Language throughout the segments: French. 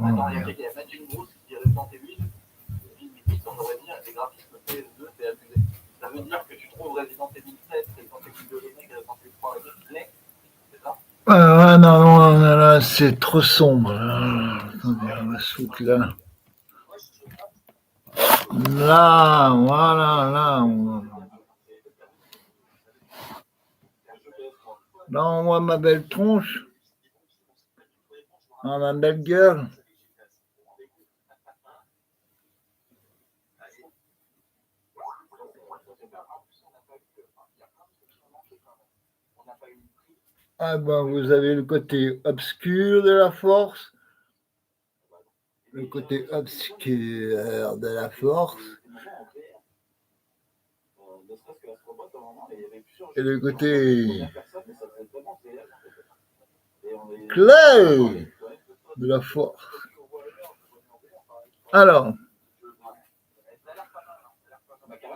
Attends, il y a quelqu'un, il y a Magic Bruce qui est Resident Evil. On aurait dit des graphismes PS2, c'est abusé. Ça veut dire que tu trouves Resident Evil 7, Resident Evil 2 Remake, Resident Evil 3 Remake, c'est ça? Non, c'est trop sombre. Attendez, on va se foutre là. Là, voilà, là. Là, on voit ma belle tronche. Ma belle gueule. Ah ben, vous avez le côté obscur de la force, le côté obscur de la force, et le côté clair de la force. Alors,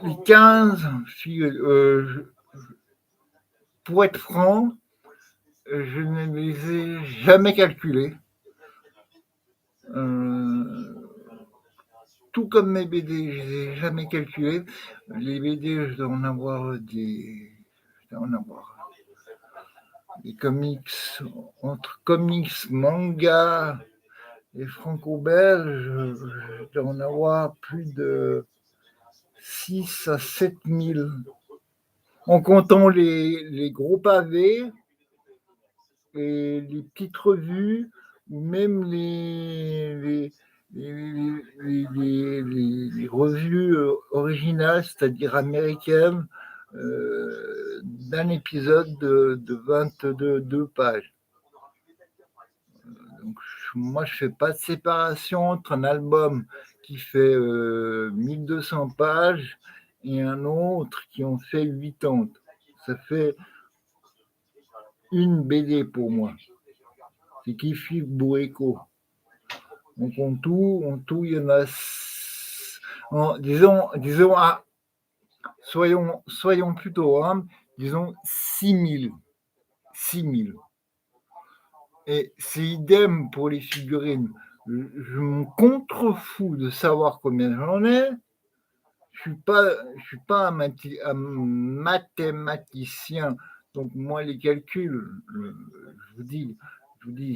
les 15, pour être franc, je ne les ai jamais calculés. Tout comme mes BD, je ne les ai jamais calculés. Les BD, je dois en avoir des comics, entre comics, manga et franco-belge, je dois en avoir plus de 6 à 7 000. En comptant les gros pavés et les petites revues, ou même les revues originales, c'est-à-dire américaines, d'un épisode de 22 pages. Donc, moi, je ne fais pas de séparation entre un album qui fait 1200 pages et un autre qui en fait 80. Ça fait une BD pour moi. C'est Kifi Bourrico. Donc en tout, il y en a, disons, soyons plutôt humbles, disons 6 000. Et c'est idem pour les figurines. Je me contrefous de savoir combien j'en ai. Je suis pas un mathématicien. Donc moi, les calculs, je vous dis,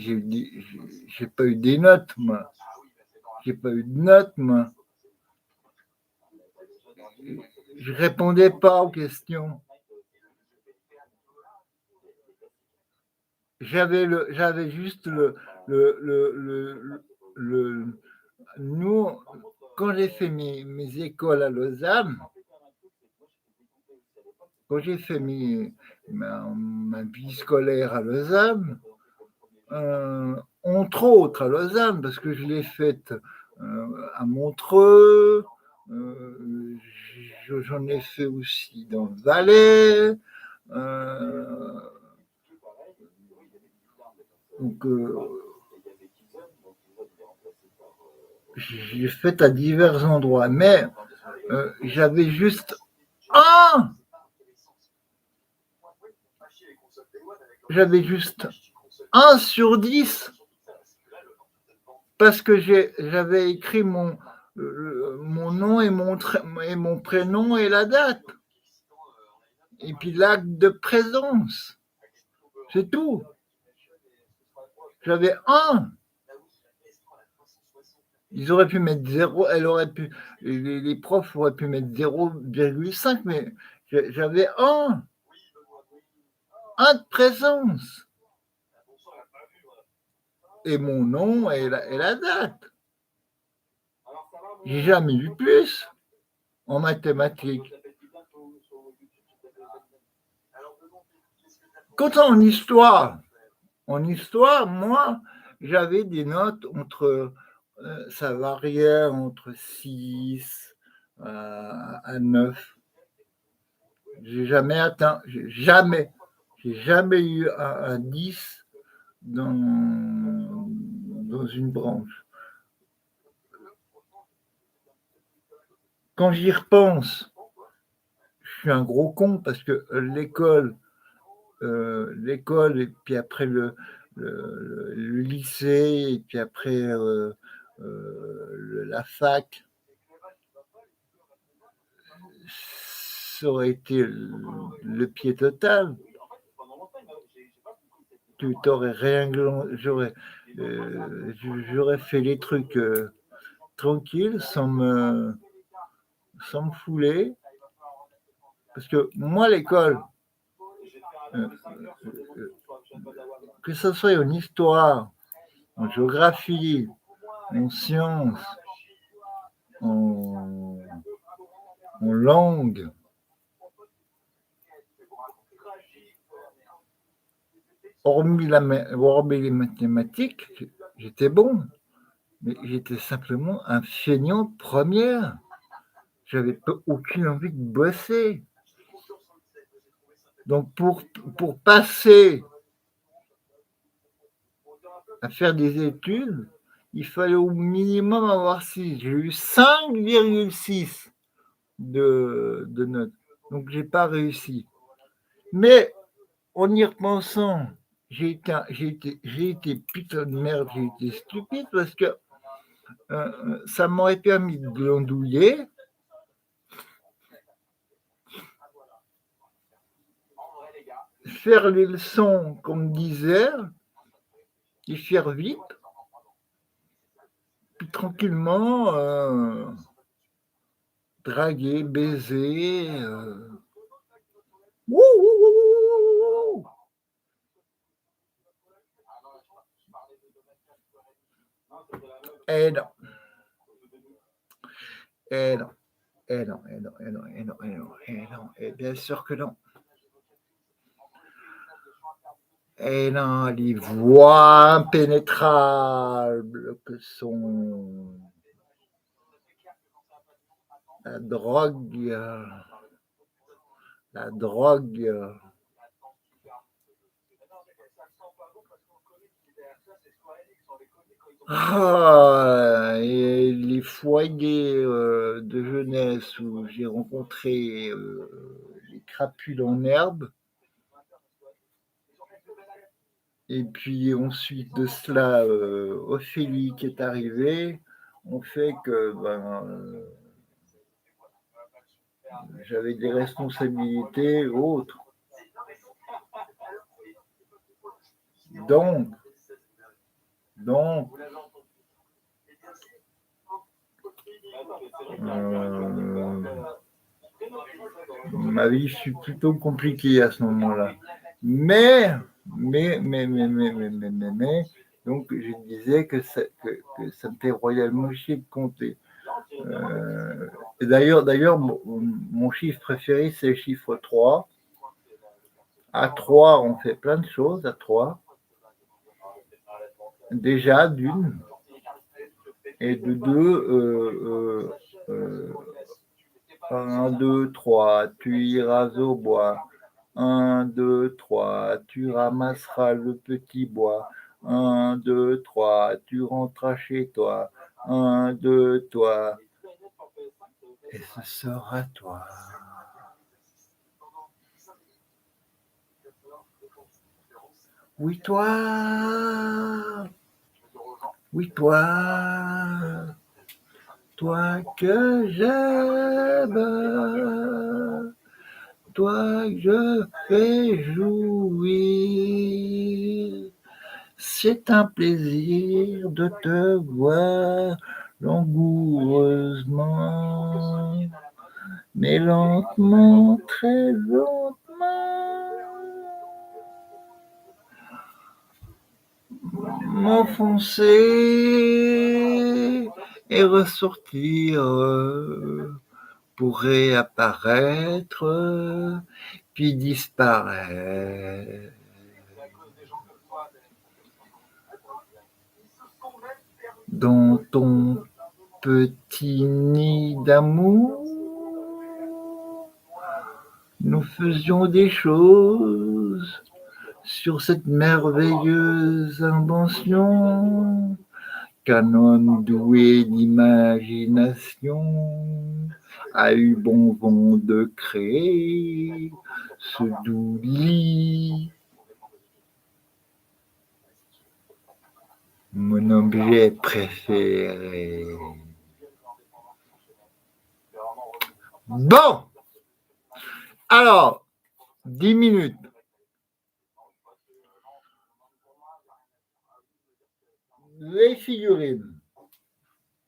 j'ai pas eu des notes, moi. J'ai pas eu de notes, moi. Je répondais pas aux questions. J'avais juste nous, quand j'ai fait mes écoles à Lausanne, quand j'ai fait ma vie scolaire à Lausanne, entre autres à Lausanne, parce que je l'ai faite à Montreux, j'en ai fait aussi dans le Valais, donc j'ai fait à divers endroits, mais j'avais juste un sur 10 parce que j'avais écrit mon nom et mon prénom et la date. Et puis l'acte de présence. C'est tout. J'avais un. Ils auraient pu mettre 0, les profs auraient pu mettre 0,5, mais j'avais un de présence. Et mon nom et la date. J'ai jamais eu plus en mathématiques. Quant en histoire, moi, j'avais des notes ça variait entre 6 à 9. J'ai jamais atteint, j'ai jamais eu un 10 dans une branche. Quand j'y repense, je suis un gros con parce que l'école et puis après le lycée, et puis après la fac, ça aurait été le pied total. Tu t'aurais rien, j'aurais fait les trucs tranquilles, sans me fouler. Parce que moi, l'école, que ce soit en histoire, en géographie, en sciences, en langue, hormis les mathématiques, j'étais bon, mais j'étais simplement un feignant de première. J'avais aucune envie de bosser. Donc, pour passer à faire des études, il fallait au minimum avoir 6. J'ai eu 5,6 de notes. Donc, j'ai pas réussi. Mais en y repensant, j'ai été putain de merde, j'ai été stupide parce que ça m'aurait permis de glandouiller, faire les leçons comme disait, et faire vite, puis tranquillement draguer, baiser. Et non. Et non. Et non, et non, et non, et non, et non, et non, et bien sûr que non. Et non, les voies impénétrables que sont la drogue, et les foyers de jeunesse où j'ai rencontré les crapules en herbe. Et puis ensuite de cela, Ophélie qui est arrivée, ont fait que j'avais des responsabilités autres. Donc, ma vie fut plutôt compliquée à ce moment-là. Mais, donc je disais que ça me fait royalement chier de compter. Et d'ailleurs, mon chiffre préféré, c'est le chiffre 3. À 3, on fait plein de choses à 3. Déjà, d'une. Et de 2, 1, 2, 3, tu iras au bois. 1, 2, 3, tu ramasseras le petit bois. 1, 2, 3, tu rentreras chez toi. 1, 2, toi. Et ce sera toi. Oui, toi. Oui, toi. Toi que j'aime. Toi que je fais jouir. C'est un plaisir de te voir langoureusement, mais lentement, très lentement, m'enfoncer et ressortir pour réapparaître, puis disparaître. Dans ton petit nid d'amour, nous faisions des choses sur cette merveilleuse invention qu'un homme doué d'imagination a eu bon vent de créer ce doux lit. Mon objet préféré. Bon, alors, 10 minutes. Les figurines.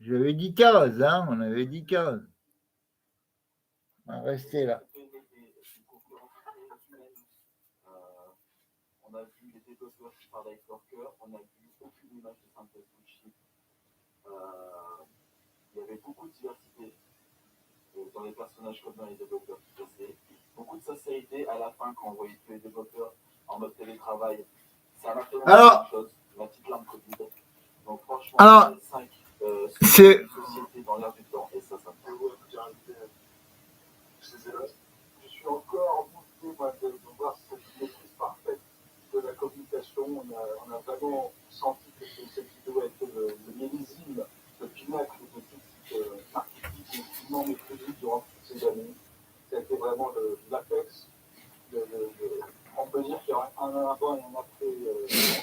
J'avais dit 15, hein, on avait dit 15. On va rester là. On a vu les développeurs qui parlent avec leur cœur, on a vu aucune image de synthèse bullshit. Il y avait beaucoup de diversité dans les personnages comme dans les développeurs qui passaient. Beaucoup de sincérité à la fin quand on voyait tous les développeurs en mode télétravail. Ça m'a fait la chose, ma petite larme Covid. Donc franchement, alors, 5 c'est sociétés dans l'air du temps et ça me fait. Je suis encore bouffé de voir cette maîtrise parfaite de la communication. On a vraiment senti que cette vidéo a été le millésime, le pinacle de toute artistique extrêmement maîtrisée durant toutes ces années. Ça a été vraiment l'apex. On peut dire qu'il y aura un avant et un après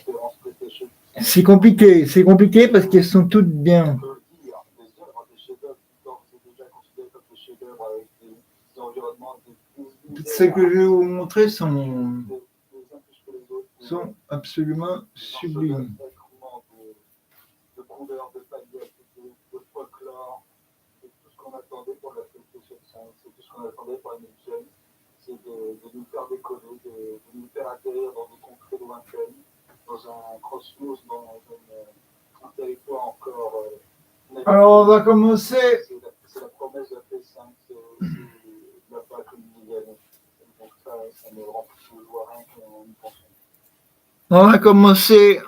conférence PlayStation. C'est compliqué parce qu'elles sont toutes bien. On peut le dire, des œuvres, des chefs-d'œuvre qui sont déjà considérés comme des chefs-d'œuvre avec des environnements, ce que je vais vous montrer sont absolument sublimes. De couleurs, de paillettes, de folklore, c'est tout ce qu'on attendait pour la PlayStation 5, c'est tout ce qu'on attendait pour la next gen, c'est de nous faire décoller, de nous faire atterrir dans des contrées lointaines, dans un crossroads, dans un territoire encore. Alors on va commencer. C'est la promesse de la PS5, c'est la balle quotidienne. Donc ça me rend plus de joie rien qu'en y pensant. On va commencer.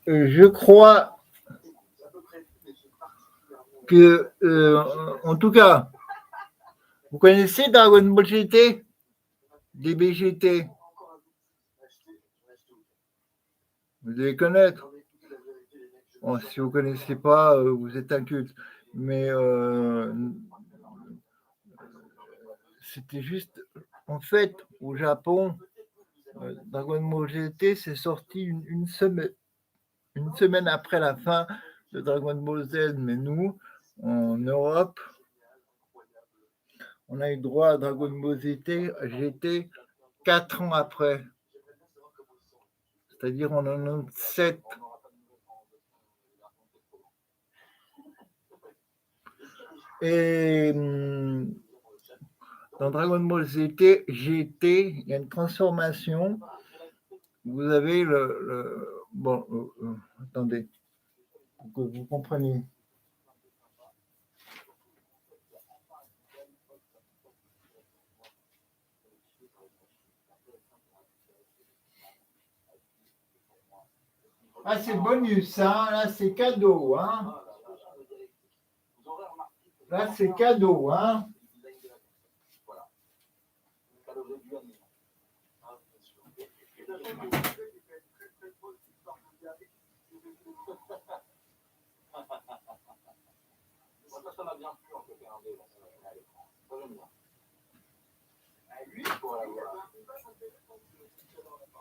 Je crois que, en tout cas, vous connaissez Dragon Ball GT, DBGT. Vous devez connaître. Bon, si vous ne connaissez pas, vous êtes inculte. Mais c'était juste, en fait, au Japon, Dragon Ball GT s'est sorti une semaine après la fin de Dragon Ball Z. Mais nous, en Europe, on a eu droit à Dragon Ball GT 4 ans après. C'est-à-dire en 97. Et dans Dragon Ball GT, il y a une transformation. Vous avez bon, attendez, pour que vous compreniez. Ah, c'est bonus, hein. Là, c'est cadeau, hein. Là, c'est cadeau, hein.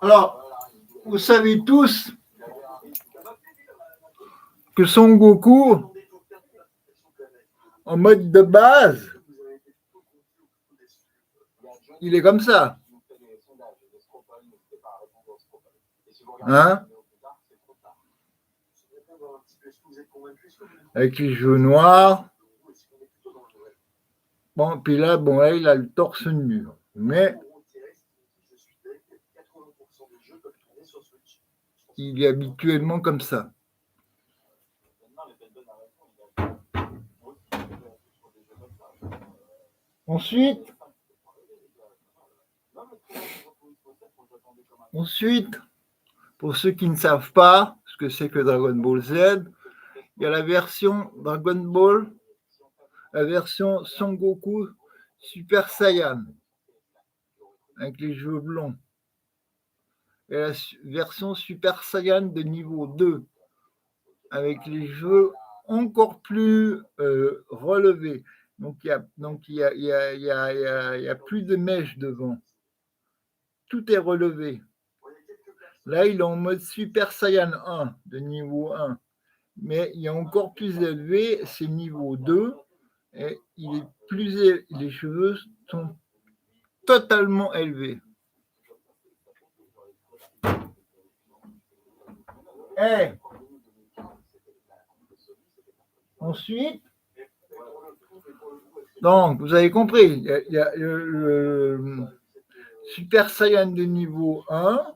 Alors, vous savez tous que Son Goku, en mode de base, il est comme ça. Hein? Avec les cheveux noirs. Bon, puis là, là, il a le torse nu. Mais il est habituellement comme ça. Ensuite, pour ceux qui ne savent pas ce que c'est que Dragon Ball Z, il y a la version Dragon Ball, la version Son Goku Super Saiyan, avec les cheveux blonds, et la version Super Saiyan de niveau 2, avec les cheveux encore plus relevés. Donc, il y a plus de mèches devant. Tout est relevé. Là, il est en mode Super Saiyan 1 de niveau 1. Mais il est encore plus élevé, c'est niveau 2. Et il est plus les cheveux sont totalement élevés. Et ensuite, donc vous avez compris, il y a le Super Saiyan de niveau 1,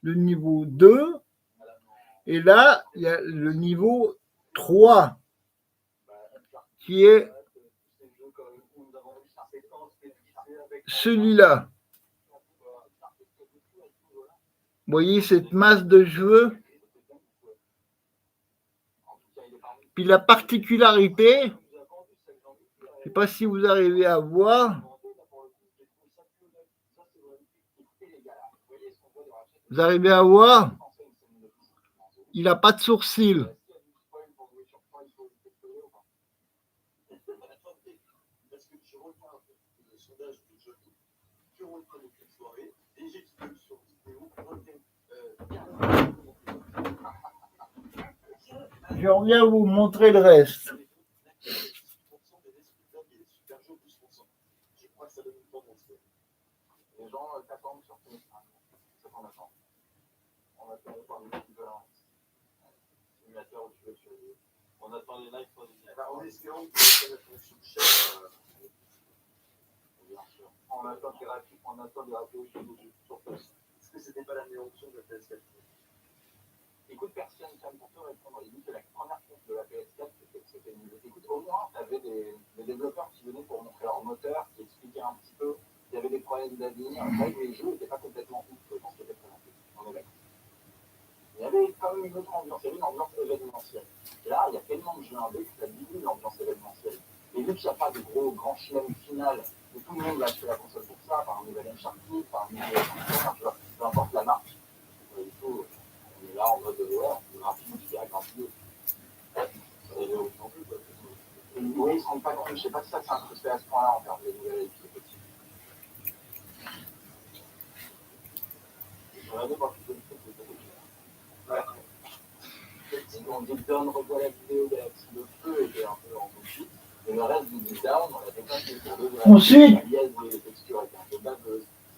le niveau 2, et là, il y a le niveau 3, qui est celui-là. Vous voyez cette masse de cheveux? Puis la particularité, je ne sais pas si vous arrivez à voir, vous arrivez à voir, il n'a pas de sourcils. Je reviens vous montrer le reste. Les gens t'attendent sur ton c'est qu'on attend. On attend par les simulateurs où tu veux tuer. On attend les lives pour les en espérant que ça va être sur le chef. Bien sûr. On attend des radios sur place. Est-ce que c'était pas la meilleure option de la PS4? Écoute, personne, pour te répondre, il dit que la première compte de la PS4, c'était nul. Écoute, au moins, tu avais des développeurs qui venaient pour montrer leur moteur, qui expliquaient un petit peu. Il y avait des problèmes d'avenir. Là, les jeux n'étaient pas complètement ouf dans ce qui était présenté. On est d'accord. Il y avait quand même une autre ambiance. Il y avait une ambiance événementielle. Et là, il y a tellement de jeux indés que ça diminue l'ambiance événementielle. Et vu qu'il n'y a pas de grands chelems final, où tout le monde va acheter la console pour ça, par un nouvel Uncharted, par un nouvel tu vois, peu importe la marque, du coup, on est là en mode le graphisme qui a grandi. Oui, ils ne se rendent pas compte. Je ne sais pas si ça s'est incrusté à ce point-là en termes de nouvelles équipes. On dit down, revoit la vidéo de le feu était un peu en conflit. Et le reste du dit down, on avait pas fait pour deux. Ensuite,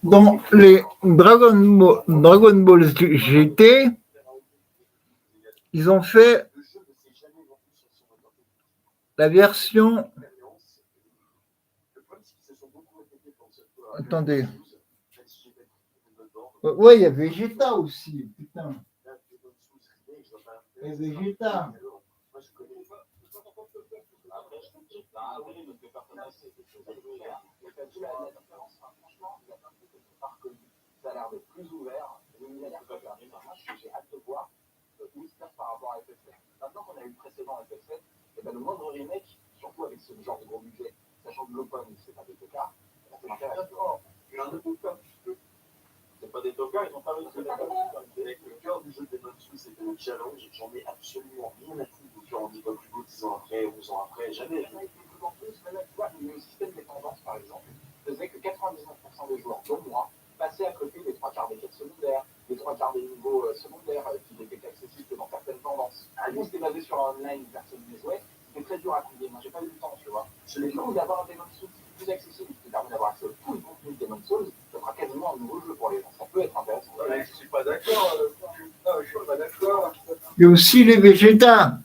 dans les Dragon Ball GT, ils ont fait la version. Attendez. Ouais, il y a Vegeta aussi, putain. Et Vegeta. Ça a l'air d'être plus ouvert. J'ai hâte de voir où il se passe par rapport à FF7. Maintenant qu'on a eu le précédent FF7, et ben le moindre remake, surtout avec ce genre de gros budget, sachant que l'open, c'est pas des tocards, ça m'intéresse. Il y en a beaucoup un petit peu. C'est pas des tocards, ils n'ont pas réussi à avec le cœur du jeu des Matsu, c'était le challenge. J'en ai absolument rien à foutre du cœur. On dit pas plus beau 10 ans après, 11 ans après, jamais. En plus, même, tu vois, le système des tendances, par exemple, faisait que 99% des joueurs, dont moi, passaient à côté des 3 quarts des quêtes secondaires, des 3 quarts des niveaux secondaires qui n'étaient accessibles que dans certaines tendances. Nous, c'était basé sur un online, personne ne jouait. C'était très dur à combler. Moi, j'ai pas eu le temps, tu vois. Le temps d'avoir un Demon's Souls plus accessible, qui permet d'avoir accès à tout le contenu de Demon's Souls, ça sera quasiment un nouveau jeu pour les gens. Ça peut être intéressant. Ouais, je suis pas d'accord. Je suis pas d'accord. Il y a aussi les Vegeta.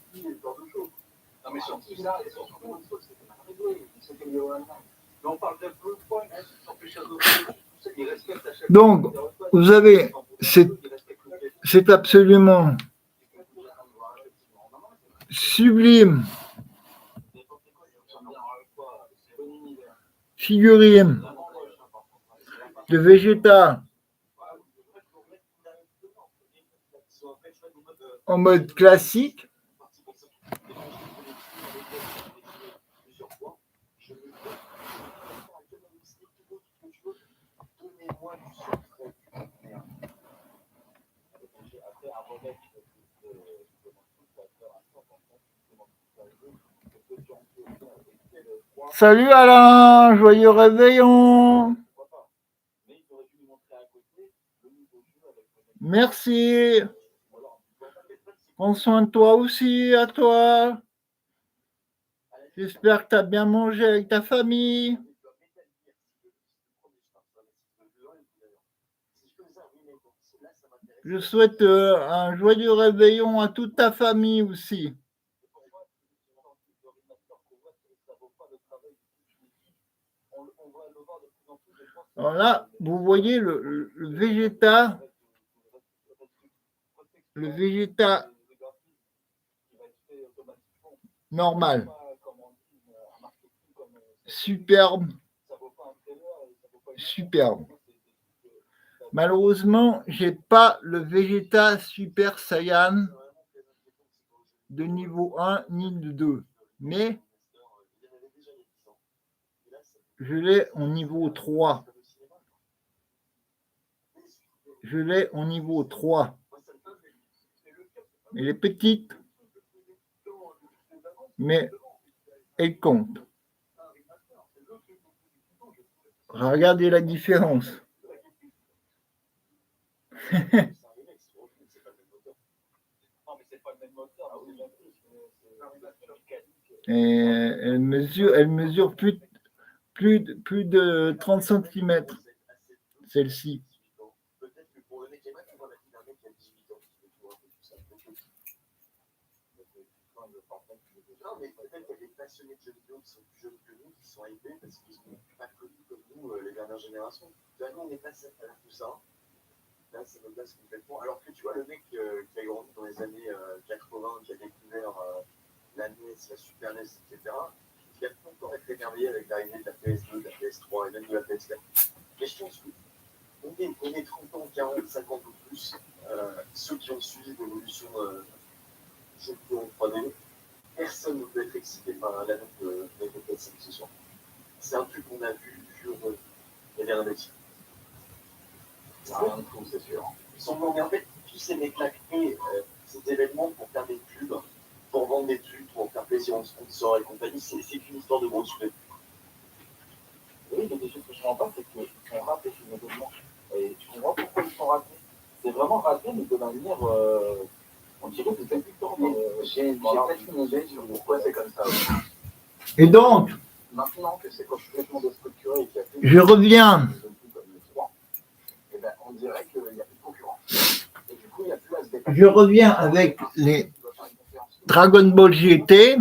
Non, mais sur là, et sur Demon's Souls, c'était pas réglé. C'était le online. Mais on parle d'un peu de point, sur Péché de Donc, vous avez, c'est absolument sublime figurine de Vegeta en mode classique. Salut Alain, joyeux réveillon. Merci. Prends soin de toi aussi, à toi. J'espère que tu as bien mangé avec ta famille. Je souhaite un joyeux réveillon à toute ta famille aussi. Alors là, vous voyez le végéta normal. Superbe. Superbe. Malheureusement, j'ai pas le Vegeta Super Saiyan de niveau 1 ni de 2. Mais je l'ai en niveau 3. Je l'ai en niveau 3. Elle est petite, mais elle compte. Regardez la différence. Et elle mesure plus de 30 cm, celle-ci. Non, mais peut-être qu'il y a des passionnés de jeux vidéo qui sont plus jeunes que nous, qui sont hypés parce qu'ils sont pas connus comme nous, les dernières générations. Nous, on n'est pas à tout ça. Là, ça me passe complètement. Alors que tu vois, le mec qui a grandi dans les années 80, qui a découvert la NES, la Super NES, etc., qui a pas encore été émerveillé avec l'arrivée de la PS2, de la PS3 et même de la PS4. Mais je pense qu'on est 30 ans, 40, 50 ou plus, ceux qui ont suivi l'évolution jeux vidéo en 3D, personne ne peut être excité par la note de PS5 ce soir. C'est un truc qu'on a vu sur les dernières décennies. Rien de fou, c'est sûr. Ils sont demandés, en fait, tous ces mecs-là créent ces événements pour faire des pubs, pour vendre des trucs, pour faire plaisir aux sponsors et compagnie. C'est une histoire de gros soufflet. Oui, il y a des choses que je ne comprends pas, c'est qu'ils sont ratés ces événements. Et tu comprends pourquoi ils sont ratés. C'est vraiment raté, mais de manière. On dirait que c'est plutôt. J'ai peut-être une idée sur pourquoi c'est comme ça. Et donc, maintenant que c'est complètement déstructuré et qu'il y a plus je reviens. Eh ben, on dirait qu'il n'y a plus de concurrence. Et du coup, il n'y a plus à se dépasser. Je reviens avec les Dragon Ball GT.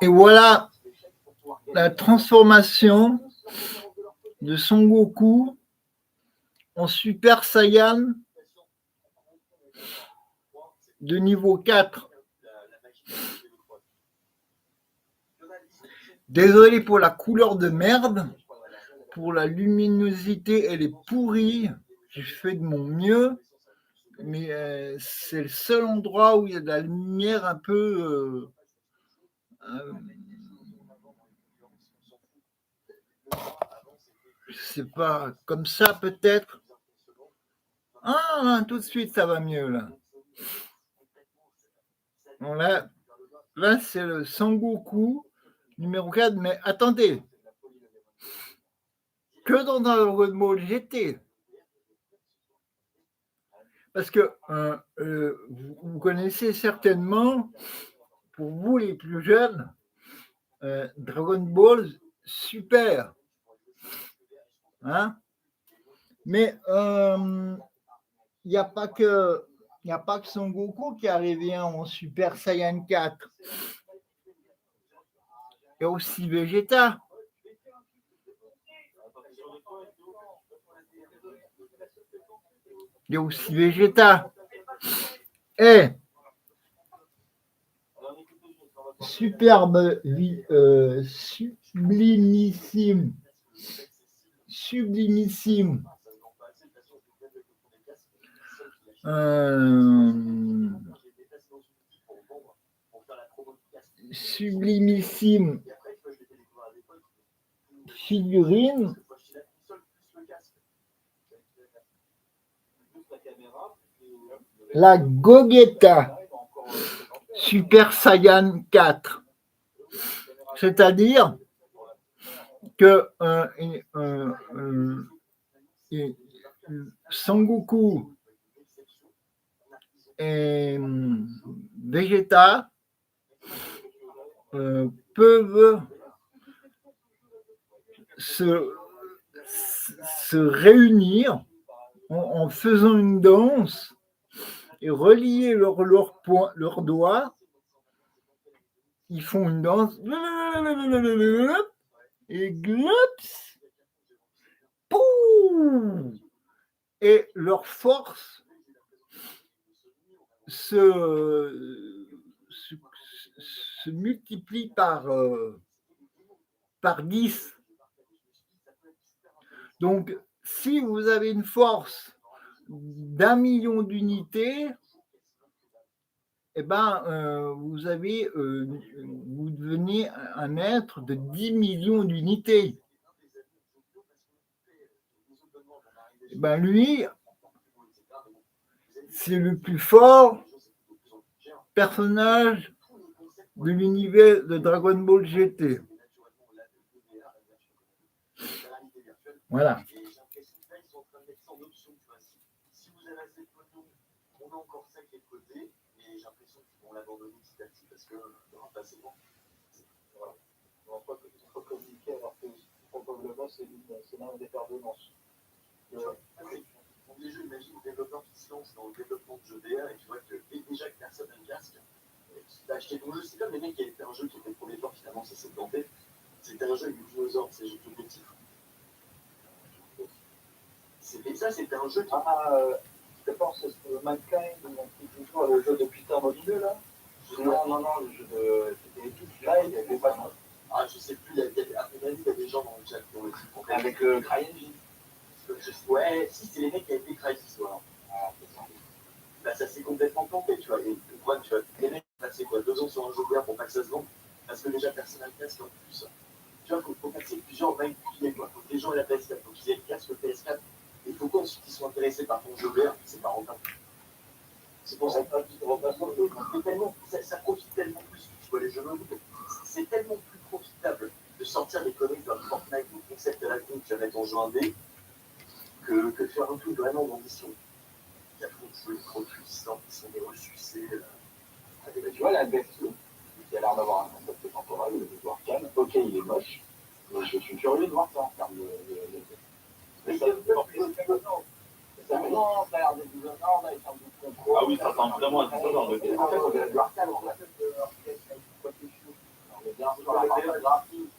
Et voilà la transformation de Son Goku en Super Saiyan de niveau 4. Désolé pour la couleur de merde, pour la luminosité, elle est pourrie. Je fais de mon mieux, mais c'est le seul endroit où il y a de la lumière un peu. Je sais pas, comme ça peut-être. Ah, tout de suite ça va mieux là. Bon, là c'est le Sangoku numéro 4, mais attendez. Que dans Dragon Ball GT. Parce que vous connaissez certainement, pour vous les plus jeunes, Dragon Ball Super. Hein? Mais il n'y a pas que Son Goku qui est arrivé en Super Saiyan 4. Il y a aussi Vegeta. Il y a aussi Vegeta. Et superbe, sublimissime. Sublimissime. Sublimissime figurine. La Gogeta Super Saiyan 4. C'est-à-dire que Et Sangoku et Vegeta peuvent se réunir en faisant une danse et relier leurs doigts. Ils font une danse et glops, poum, et leur force se multiplie par 10. Donc, si vous avez une force d'1 million d'unités, eh ben, vous devenez un être de 10 millions d'unités. Eh ben, lui, c'est le plus fort personnage de l'univers de Dragon Ball GT. Voilà. On a encore ça qui est de côté, mais j'ai l'impression qu'ils vont l'abandonner petit à petit parce que c'est bon. Voilà. On voit que tu peux communiquer alors que probablement c'est l'un des paires de manches. Les jeux, imagine le développeur qui se lance dans le développement de jeux VR et tu vois que déjà que personne n'a le casque, tu as acheté ton jeu, c'est comme les mecs qui avaient fait un jeu qui était prometteur, finalement ça s'est planté. C'était un jeu avec des dinosaures, c'est jeu tout petit. Ça, c'était un jeu qui. Je pense que c'est Mankind, le jeu de Peter Molyneux, là. Non, le jeu de. C'était Epic, là, il n'y avait pas de. Ah, je sais plus, il y a des gens dans le chat qui ont été compris. Avec CryEngine. Ouais, si, c'est les mecs qui avaient fait Crysis, voilà. Bah, ça s'est complètement planté, tu vois. Et quoi, tu vois, les mecs ont passé 2 ans sur un jeu VR pour pas que ça se vende, parce que déjà personne n'a le casque en plus. Tu vois, faut passer plusieurs règles, quoi. Faut que les gens aient la PS4, faut qu'ils aient le casque PS4. Il faut qu'ensuite ils soient intéressés par ton jeu vert, c'est pas rentable. C'est pour ça que ça profite tellement plus, tu vois, les jeux mobiles. C'est tellement plus profitable de sortir des conneries comme Fortnite ou concept à la con que tu vas mettre en jeu indé que de faire un truc vraiment d'ambition. Il y a trop de jeux trop puissants qui sont des ressucés. Tu vois, la BF2, qui a l'air d'avoir un concept temporel, le jeu Arcane, ok, il est moche, mais je suis curieux de voir ça en termes de. Non, ça a l'air d'être du Arcane, là, il semble du contrôle. Ah oui, ça ressemble vraiment à tout ça dans le jeu. En fait, on dirait du Arcane, on a mais bien sûr, la partie graphique,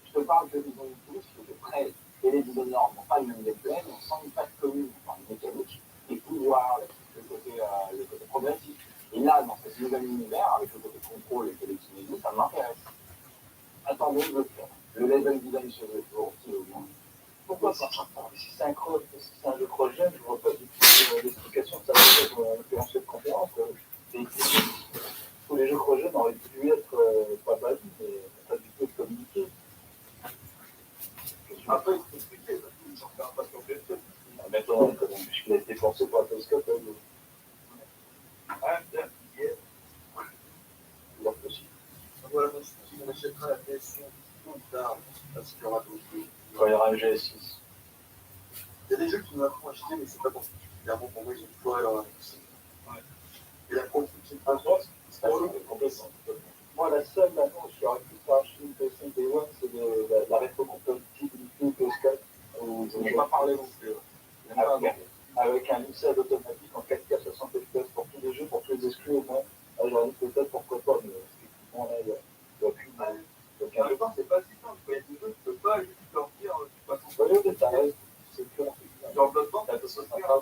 je te parle de Design Tools, qui est prêt, et les designers n'ont pas le même gameplay, mais on sent une patte commune en mécanique, et pouvoir, le côté progressif. Et là, dans ce nouvel univers, avec le côté contrôle et télékinésie, ça m'intéresse. Attendez, je le fais. Le level design chez eux, toujours aussi au bien. Pourquoi pas? Si c'est un jeu cross-gen, je ne vois pas du tout l'explication de ça va être cette conférence. Tous les jeux cross-gen auraient pu être pas basiques, mais pas du tout communiqués. Après, il faut expliquer, parce que les gens ne savent pas ce qu'on fait. Maintenant, puisqu'il a été pensé par un télescope. Voilà, si on achètera la PS5 plus tard, parce qu'il y aura d'autres jeux. Quand il y aura un GS6. Il y a des jeux qui m'ont acheté, mais c'est pas particulièrement pour moi, ils ont foiré leur annonce. Et la production de France, c'est pas complètement. Moi, la seule annonce qui aurait pu faire acheter une PS5 Day One, c'est la rétrocompatibilité PS4. Je n'ai pas parlé non plus. Avec un lissage automatique en 4K 60 FPS pour tous les jeux, pour tous les exclus au moins. J'aurais dit peut-être pourquoi pas, mais effectivement, là, il n'y a aucune. En même temps, c'est pas si simple. Il y a des jeux qui ne peuvent pas juste leur dire tu passes en voyage, c'est que dans le temps, t'as besoin de faire.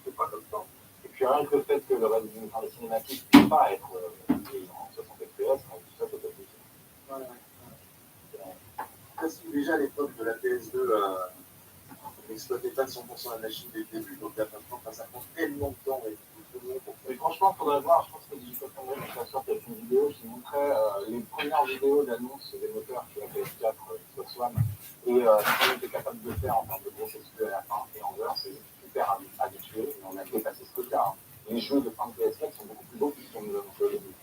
C'est pas comme ça. Et puis rien que le fait que le reste des cinématiques ne puisse pas être en 60 FPS, tout ça peut être possible. Parce que déjà à l'époque de la PS2, on n'exploitait pas 100% la machine dès le début, donc là maintenant, ça prend tellement de temps. Mais franchement, il faudrait voir, je pense que Digital Foundry va sortir une vidéo qui montrait les premières vidéos d'annonce des moteurs sur la PS4, Xbox One, et ce qu'on était capable de faire en termes de gros exclus à la fin, et en dehors, c'est super habitué, mais on a dépassé ce quota. Les jeux de fin de PS4 sont beaucoup plus beaux que ce qu'on nous a montré au début.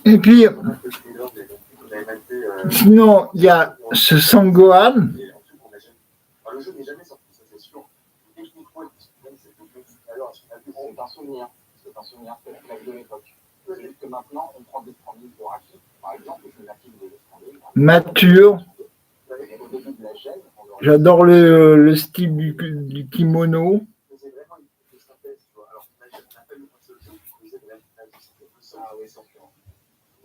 Et puis, sinon, il y a ce Sangohan le jeu n'est jamais sorti, ça c'est sûr. Techniquement, le problème, c'est que tout à l'heure, C'est un souvenir. C'est un souvenir. C'est la claque de l'époque. C'est juste que maintenant, on prend des strandings pour acquis. Par exemple, je suis natif de stranding. Mature. Et au début de la chaîne, on leur dit, J'adore le style du kimono. faisait vraiment une synthèse, tu vois. Alors, on n'a pas eu un seul jeu qui faisait de la synthèse. ah oui, c'est sûr.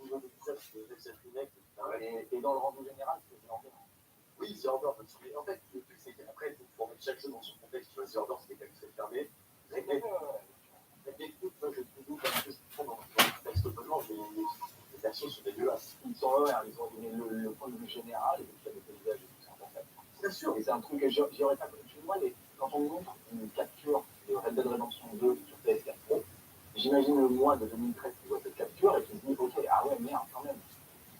Au niveau de ça, c'est cette remake. Et dans le rendu général, c'est Order. Oui, The Order, mais en fait, le truc, c'est qu'après, il faut remettre chaque jeu dans son contexte. Tu vois, The Order, c'était quelque chose de fermé. La technique, moi, je trouve parce que je trouve dans le contexte totalement, les versions sont dégueulasses. Ils sont ouais, ils ont donné le point de vue général et puis il y a des paysages et tout ça en fait. Bien sûr. Et c'est un truc que j'aurais pas. Tu vois, quand on montre une capture de Red Dead Redemption 2 sur PS4 Pro, j'imagine le mois de 2013 qui voit cette capture et qui se dit ok, ah ouais, merde, quand même.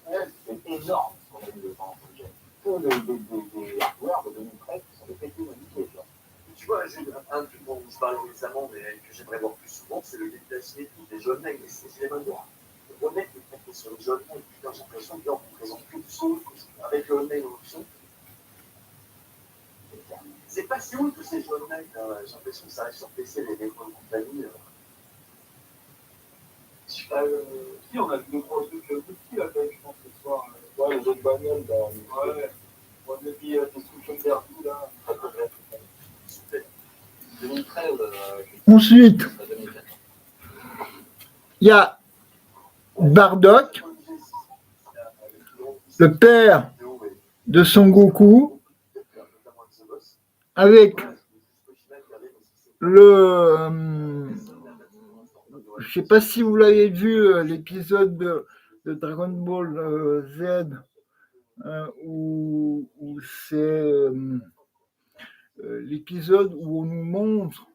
Ouais, c'est énorme ce qu'on a vu pendant ce jeu. Que des hardware de 2013 qui sont des pétés modifiés. Tu vois, j'ai un truc dont je parlais récemment, mais que j'aimerais voir plus souvent, c'est le gameplay cinétique des jeunes mecs, c'est les meneurs. Le mec est traité sur les jeunes mecs, putain, j'ai l'impression qu'on ne présente plus de son avec le mail en option. C'est pas si ouf que ces jeunes mecs, j'ai l'impression que ça arrive sur PC, les défauts de compagnie. Si on a vu deux, trois trucs petits là, je pense que ce soir. Ouais, les autres bagnoles, là. Ouais. Moi, depuis Destruction Derby, là. 2013. Ensuite, il y a Bardock, le père de Son Goku, avec le... je sais pas si vous l'avez vu, l'épisode de Dragon Ball Z, où c'est l'épisode où on nous montre,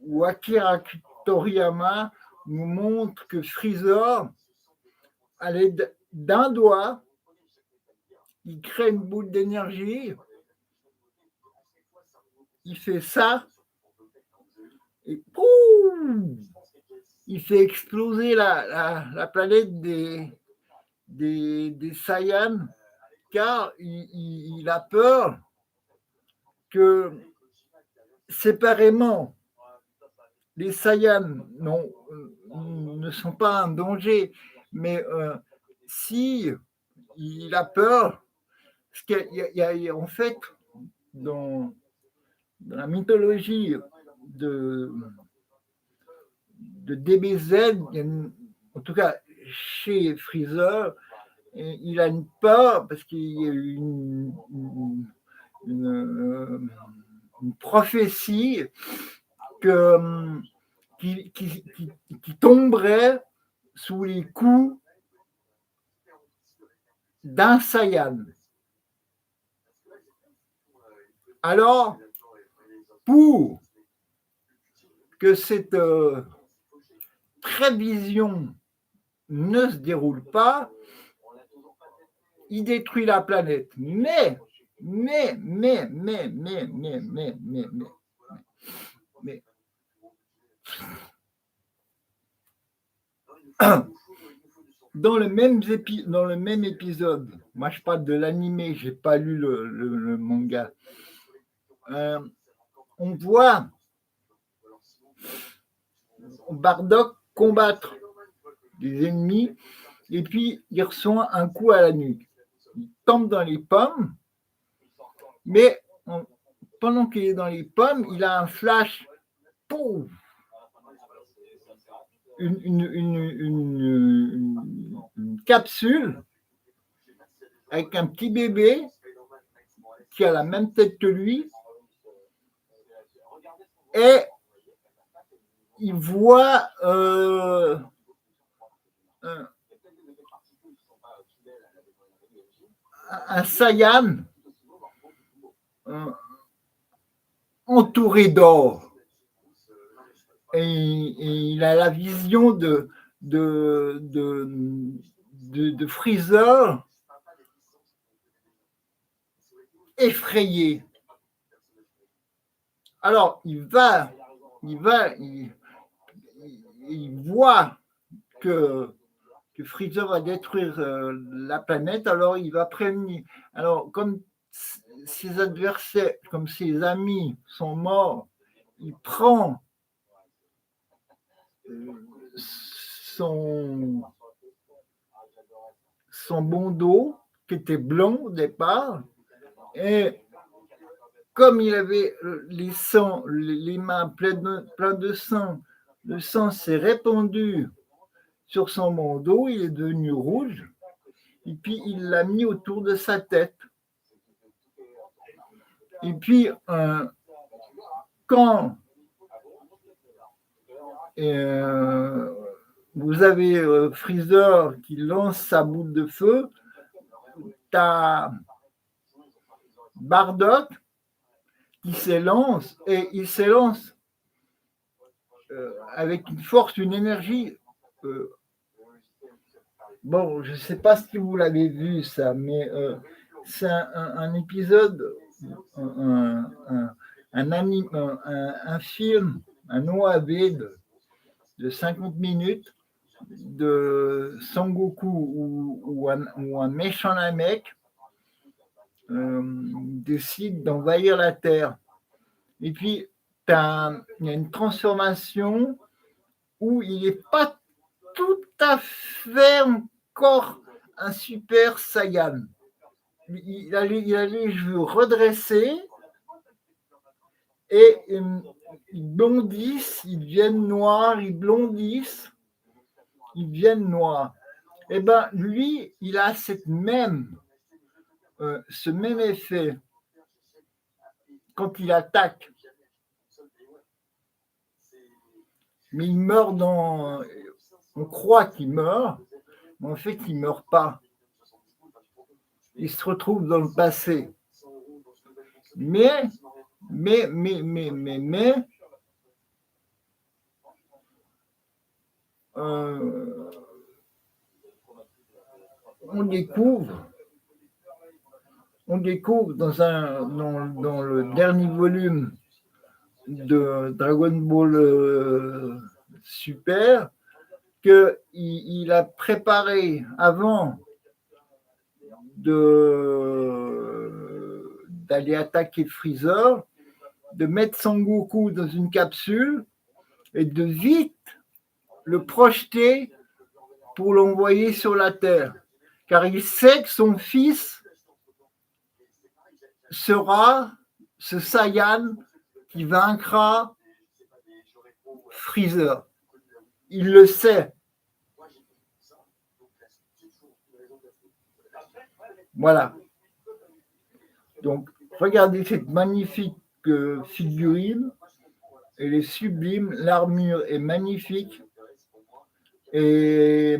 où Akira Toriyama nous montre que Freezer, à l'aide d'un doigt, il crée une boule d'énergie, il fait ça, et poum, il fait exploser la planète des Saiyans, car il a peur que séparément, les Saiyans ne sont pas un danger, mais si il a peur, parce qu'il y a en fait dans la mythologie de DBZ, en tout cas chez Freezer, il a une peur parce qu'il y a une prophétie qui tomberait sous les coups d'un Saiyan. Alors, pour que cette prévision ne se déroule pas, il détruit la planète. Mais dans le même épisode, moi je parle de l'animé, j'ai pas lu le manga, on voit Bardock combattre des ennemis et puis il reçoit un coup à la nuque. Il tombe dans les pommes, mais pendant qu'il est dans les pommes, il a un flash. Pouf, une capsule avec un petit bébé qui a la même tête que lui et il voit un Saiyan entouré d'or. Et il a la vision de Freezer effrayé. Alors, il voit que que Freezer va détruire la planète, alors il va prévenir. Alors, comme ses adversaires, comme ses amis sont morts, il prend son bandeau, qui était blanc au départ, et comme il avait les mains pleines de sang, le sang s'est répandu sur son bandeau, il est devenu rouge, et puis il l'a mis autour de sa tête. Et puis, quand vous avez Freezer qui lance sa boule de feu, tu as Bardock qui s'élance, et il s'élance avec une force, une énergie. Bon, je ne sais pas si vous l'avez vu ça, mais c'est un épisode, un film, un OAV de 50 minutes de Sangoku où un méchant Namek décide d'envahir la Terre. Et puis, il y a une transformation où il n'est pas tout à fait encore un super Saiyan. Il a les cheveux redressés et ils blondissent, ils deviennent noirs, ils blondissent, ils deviennent noirs. Et bien, lui, il a ce même effet quand il attaque. Mais il meurt on croit qu'il meurt, mais en fait, il ne meurt pas. Il se retrouve dans le passé. Mais on découvre dans le dernier volume de Dragon Ball Super qu'il a préparé avant d'aller attaquer Freezer, de mettre Sangoku dans une capsule et de vite le projeter pour l'envoyer sur la Terre. Car il sait que son fils sera ce Saiyan qui vaincra Freezer. Il le sait. Voilà. Donc, regardez cette magnifique figurine. Elle est sublime. L'armure est magnifique. Et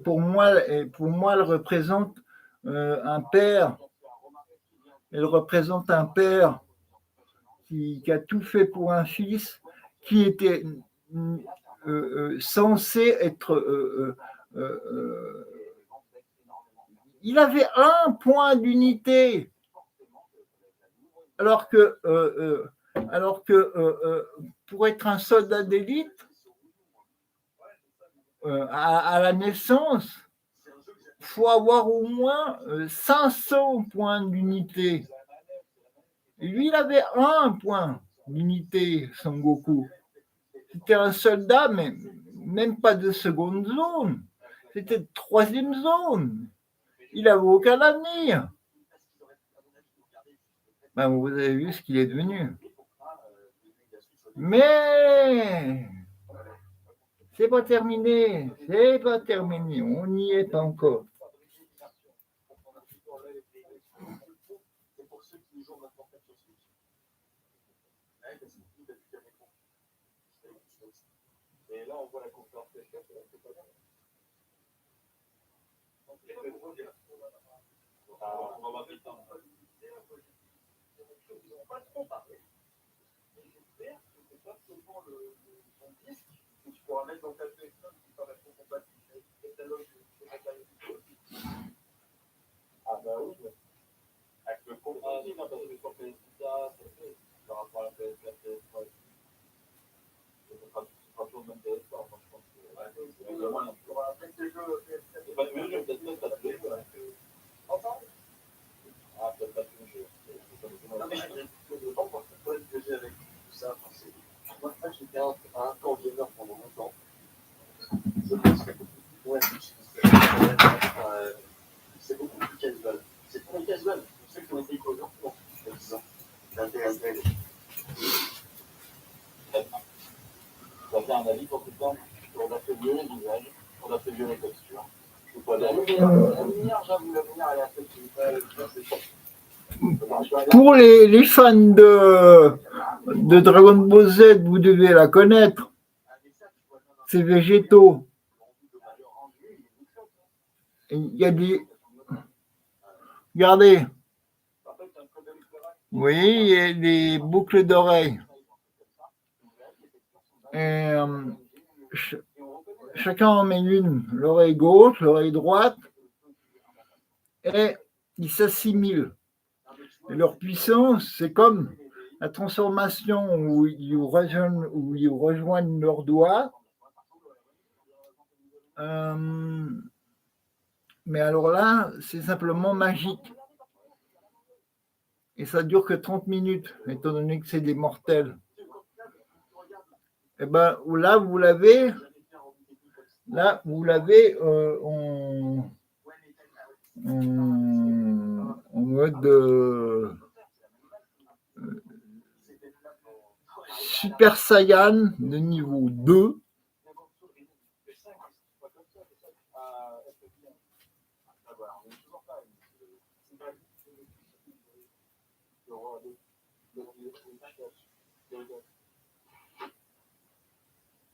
pour moi, elle représente un père. Elle représente un père qui a tout fait pour un fils, qui était censé être... il avait un point d'unité, alors que pour être un soldat d'élite, à la naissance, il faut avoir au moins 500 points d'unité. Et lui, il avait un point d'unité, Sangoku. C'était un soldat, mais même pas de seconde zone. C'était de troisième zone. Il n'avait aucun avenir. Ben, vous avez vu ce qu'il est devenu. Mais c'est pas terminé. On n'y est pas encore. Et là, on voit la conférence de chef, c'est pas bien. On va vite. Ils n'ont pas trop parlé. J'espère que c'est pas seulement ton disque que tu pourras mettre dans ta téléphone qui sera compatible avec le catalogue de matériaux. Ah bah oui. Avec le compte, parce que sur PS4, par rapport à la PS4, PS3, c'est pas toujours le même PS4, je pense que. Il y aura peut-être des jeux vieux textures. Je peux pas la lumière, j'avoue, la lumière, elle est assez petite. Pour les fans de Dragon Ball Z, vous devez la connaître. C'est végétaux. Il y a des. Regardez. Vous voyez, il y a des boucles d'oreilles. Chacun en met une, l'oreille gauche, l'oreille droite, et ils s'assimilent. Et leur puissance, c'est comme la transformation où ils rejoignent leurs doigts. Mais alors là, c'est simplement magique. Et ça dure que 30 minutes, étant donné que c'est des mortels. Et ben là, vous l'avez en mode Super Saiyan de niveau 2.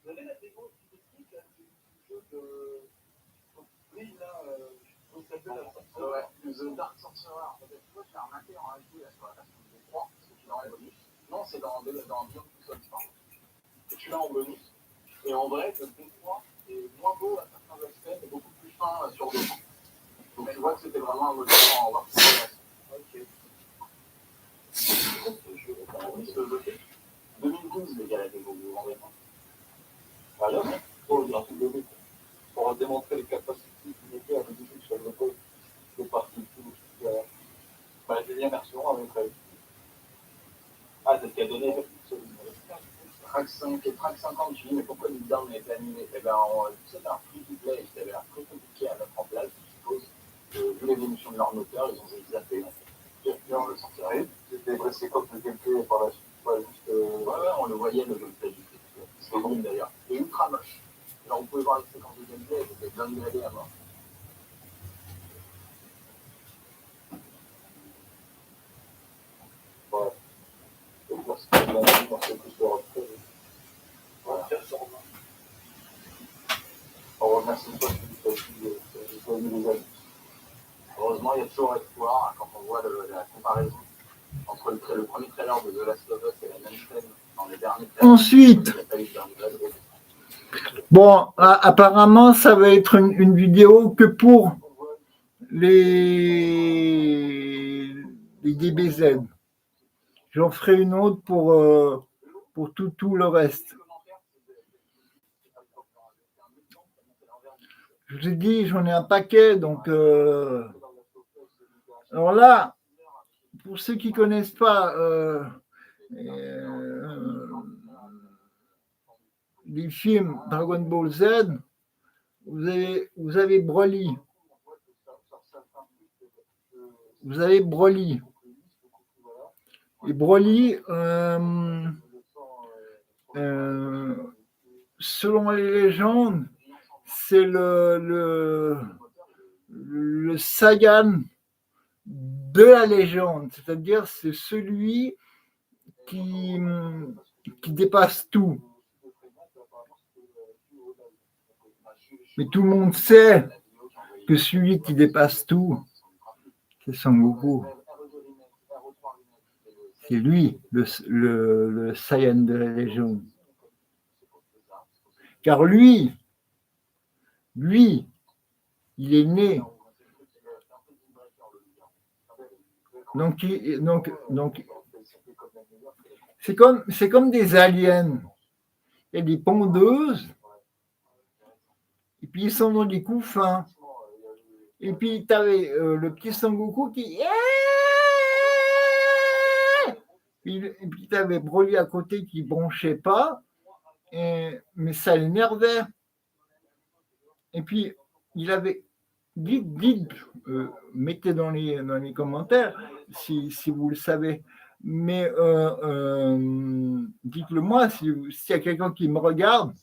Vous avez la démo qui explique du jeu de. Oui, là, vous savez la sorcière. Ouais, The Dark Sorcerer. Tu vois, je l'ai remarqué en HD là, sur la version de 3, parce que tu l'as en bonus. Non, c'est dans Beyond Two Souls, pardon. Et tu l'as en bonus. Et en vrai, le D3 est moins beau à certains aspects, mais beaucoup plus fin sur d'autres. Donc tu vois que c'était vraiment un moteur en warp. Ok. Je vais pas envie de le voter. 2012, les gars, la démo, vous vous rendez compte? Voilà, pour le graphique de but. Pour démontrer les capacités du moteur avec des trucs sur le code, de partie tout. La deuxième version avec. Ah, c'est ce qu'elle a donné. Track 5 et Track 50, je dis, mais pourquoi Newdown a été animé? Eh bien, c'est un free-to-play qui avait l'air très compliqué à mettre en place, je suppose. Vu l'évolution de leur moteur, ils ont juste zappé. Et puis on le sortirait. C'était presque comme le gameplay par la suite. Pas juste. Ouais, on le voyait le gameplay du truc. C'est bon d'ailleurs. C'est ultra moche. Alors, vous pouvez voir les séquences de gameplay, c'était bien dégradé à mort. Ouais. Donc, là, c'est bien, c'est plus de retrait. Voilà. On remercie pas les amis. Heureusement, il y a toujours espoir quand on voit la comparaison entre le premier trailer de The Last of Us et la même scène dans les derniers trailers. Ensuite, bon, apparemment, ça va être une vidéo que pour les DBZ. J'en ferai une autre pour tout le reste. Je vous ai dit, j'en ai un paquet, donc... Alors là, pour ceux qui ne connaissent pas les films Dragon Ball Z, vous avez Broly. Vous avez Broly. Et Broly, selon les légendes, c'est le Saiyan de la légende, c'est-à-dire c'est celui qui dépasse tout. Mais tout le monde sait que celui qui dépasse tout, c'est Son Goku. C'est lui, le Saiyan de la légende. Car lui, il est né. Donc c'est comme des aliens. Il y a des pondeuses, et puis ils sont dans des couffins. Et puis tu avais le petit Son Goku qui... Et puis tu avais Broly à côté qui ne bronchait pas, mais ça l'énervait. Et puis, il avait... Dites, mettez dans les commentaires si vous le savez. Mais dites-le moi, s'il y a quelqu'un qui me regarde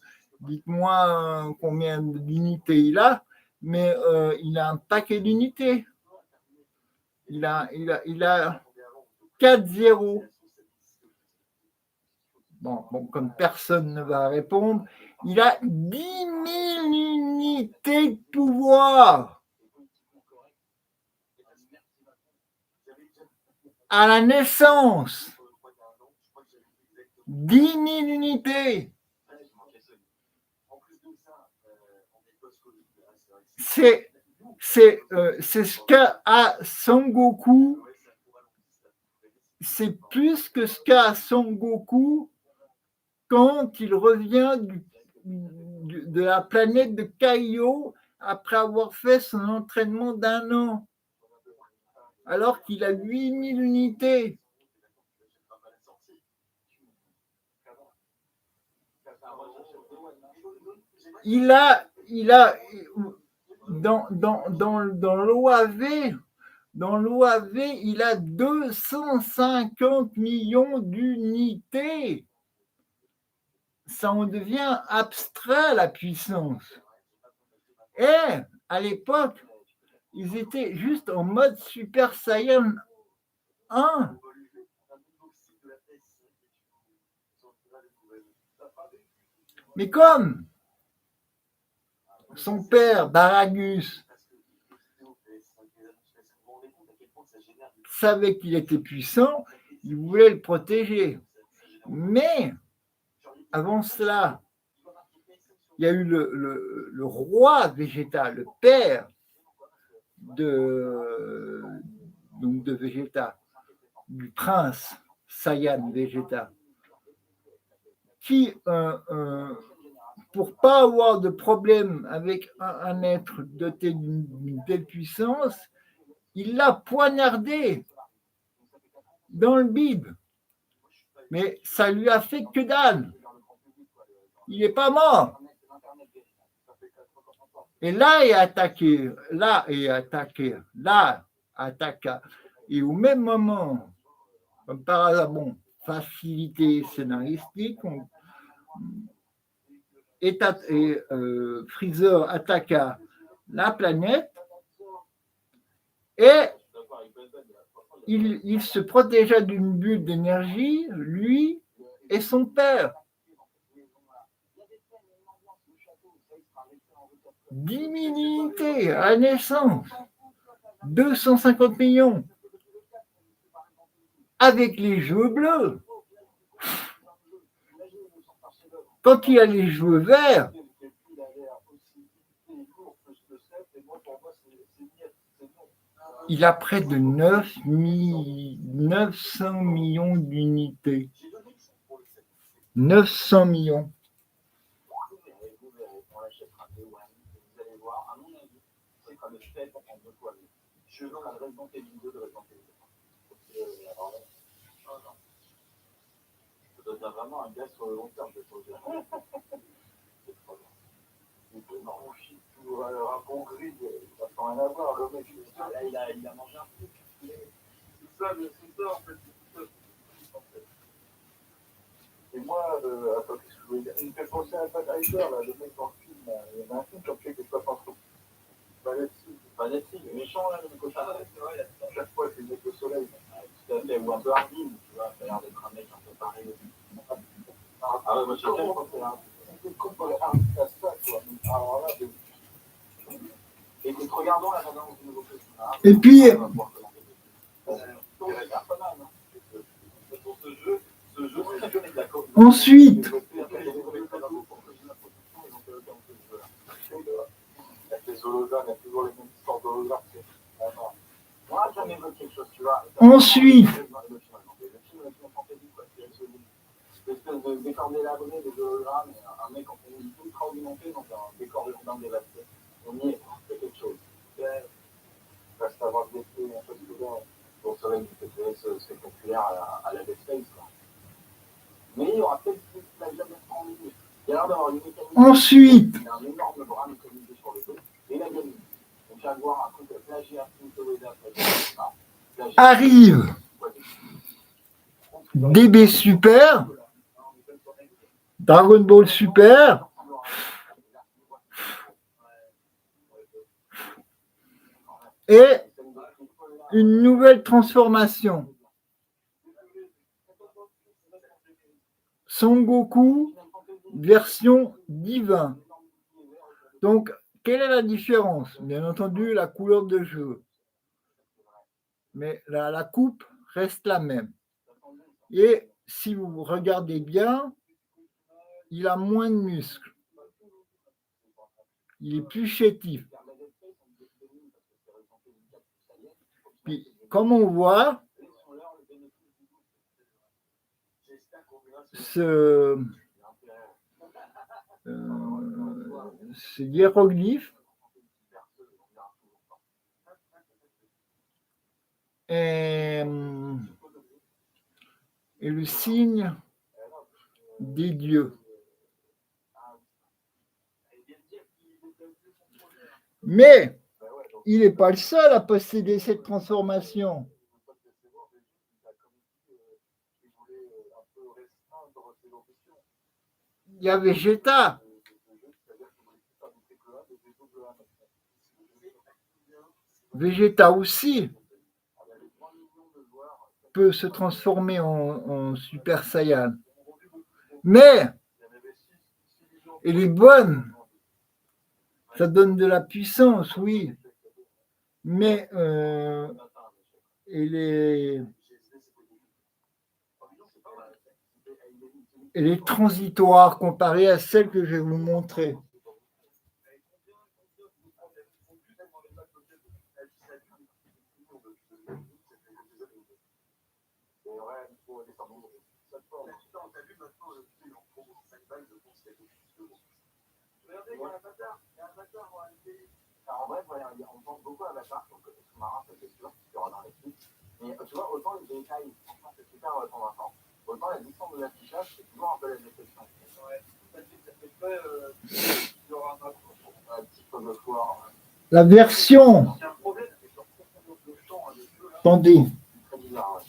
Dites-moi combien d'unités il a, mais il a un paquet d'unités. Il a 4 zéros. Bon, comme personne ne va répondre, il a 10 000 unités de pouvoir à la naissance. 10 000 unités. C'est ce qu'a Son Goku. C'est plus que ce qu'a Son Goku quand il revient de la planète de Kaio après avoir fait son entraînement d'1 an, alors qu'il a 8 000 unités. Il a dans l'OAV, il a 250 millions d'unités. Ça en devient abstrait, la puissance. Et à l'époque, ils étaient juste en mode Super Saiyan 1. Mais comme son père, Baragus, savait qu'il était puissant, il voulait le protéger. Mais avant cela, il y a eu le roi Vegeta, le père de Vegeta, du prince Saiyan Vegeta, qui, pour pas avoir de problème avec un être doté d'une telle puissance, il l'a poignardé dans le bide. Mais ça lui a fait que dalle. Il n'est pas mort. Et là, il a attaqué, attaqua. Et au même moment, comme par hasard, facilité scénaristique, Freezer attaqua la planète et il se protégea d'une bulle d'énergie, lui et son père. 10 000 unités à la naissance, 250 millions. Avec les cheveux bleus. Quand il a les cheveux verts, il a près de 900 millions d'unités. 900 millions. Ça donne vraiment un gars sur le long terme de projet. Non, shit, tout un bon grid, ça sent rien à voir. Le mec, là, il a mangé un truc. C'est ça, en fait. Et moi, attends, qu'est-ce que je voulais dire? Il me fait penser à Pat Ryder, là, le mec dans le film. Il y en a un film comme ça qui est pas entre Vanessa, méchant, là, le cochon. C'est vrai, chaque fois, c'est le mec au soleil. Tout à fait, ou un peu Hardin, tu vois, ça a l'air d'être un mec un peu pareil. Ah ouais, moi, chacun, je pense que c'est un peu comme pour les Hardin, ça, quoi. Alors là, et te regardons la cadence du nouveau film. Et puis, ensuite, ensuite, espèce de décor délabré, des hologrammes, un mec en tenue ultra augmentée, donc un décor urbain dévasté. On y est, c'est quelque chose. Reste à avoir détruit un peu de couleur pour le soleil du TPS spectaculaire à la Death Space, quoi. Mais il y aura peut-être plus la jamais en milieu. Il y a l'air d'avoir une mécanique. Ensuite, il y a un énorme bras mécanisé sur le dos et la gamine. Donc, à voir un truc de plagiat, arrive DB Super, Dragon Ball Super, et une nouvelle transformation. Son Goku version divin. Donc, quelle est la différence? Bien entendu, la couleur de cheveux. Mais la coupe reste la même. Et si vous regardez bien, il a moins de muscles. Il est plus chétif. Puis, comme on voit, ce hiéroglyphe est le signe des dieux. Mais il n'est pas le seul à posséder cette transformation. Il y a Vegeta. Vegeta aussi peut se transformer en Super Saiyan. Mais elle est bonne. Ça donne de la puissance, oui. Mais elle est transitoire comparée à celle que je vais vous montrer. En vrai, on pense beaucoup à Avatar, donc sous-marin, ça c'est sûr, qu'il y aura dans les clips. Mais tu vois, autant les détails, franchement, c'est super convaincant, autant la distance de l'affichage, c'est toujours un peu la déception. Ouais, ça fait très diorama, un petit peu de foire. La version. Il y a un problème, c'est sur le champ, le jeu là. Attendez. C'est très bizarre.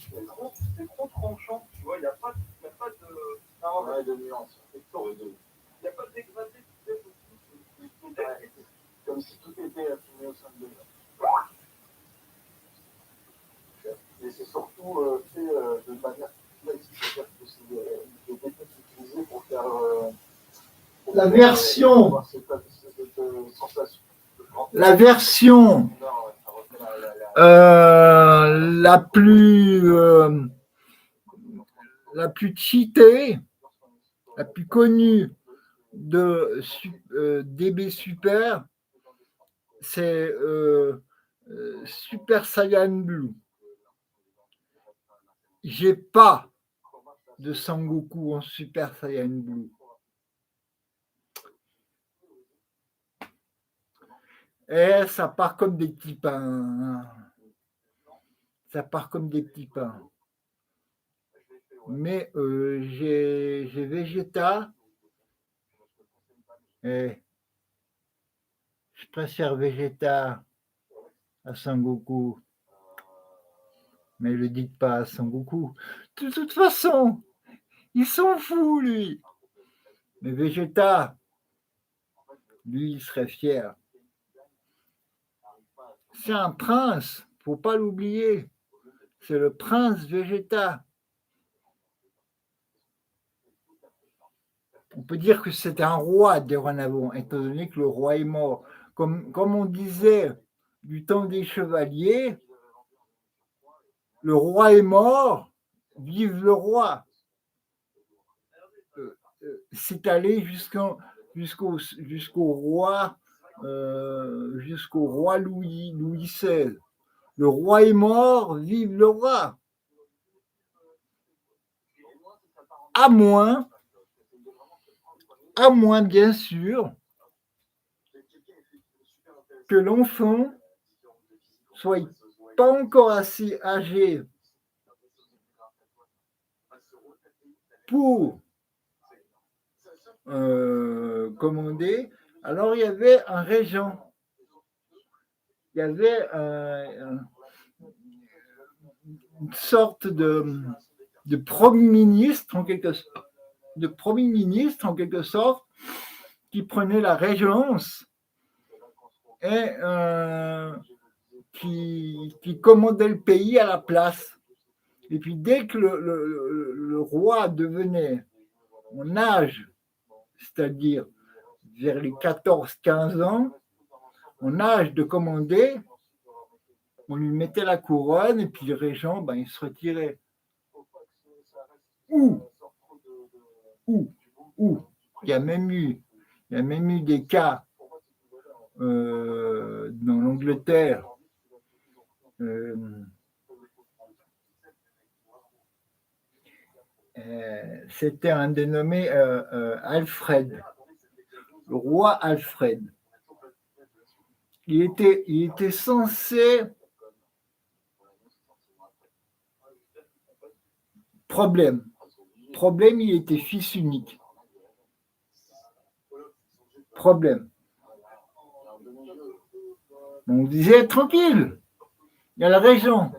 C'est trop tranchant, tu vois, il n'y a pas de. Ouais, de nuance. Il n'y a pas de dégradé, tu sais, comme si tout était filmé au sein de l'œil. Et c'est surtout fait de manière complexe, c'est-à-dire que c'est des techniques utilisées pour faire. La version. Cette sensation. La version la plus cheatée, la plus connue de DB Super, c'est Super Saiyan Blue. J'ai pas de Sangoku en Super Saiyan Blue. Et ça part comme des petits pains. Ça part comme des petits pains. Mais j'ai Vegeta. Et je préfère Vegeta à Sangoku. Mais ne le dites pas à Sangoku. De toute façon, il s'en fout, lui. Mais Vegeta, lui, il serait fier. C'est un prince, faut pas l'oublier. C'est le prince Vegeta. On peut dire que c'est un roi dorénavant, étant donné que le roi est mort. Comme on disait du temps des chevaliers, le roi est mort, vive le roi. C'est allé jusqu'au roi Louis XVI. Le roi est mort, vive le roi. À moins bien sûr que l'enfant soit pas encore assez âgé pour commander. Alors il y avait un régent, il y avait une sorte de premier ministre en quelque sorte, qui prenait la régence et qui commandait le pays à la place. Et puis dès que le roi devenait en âge, c'est-à-dire vers les 14-15 ans, en âge de commander, on lui mettait la couronne et puis le régent, il se retirait. Ou, il y a même eu des cas dans l'Angleterre. C'était un dénommé Alfred, le roi Alfred. Il était censé. Problème, il était fils unique. Problème. On disait tranquille, il y a le régent.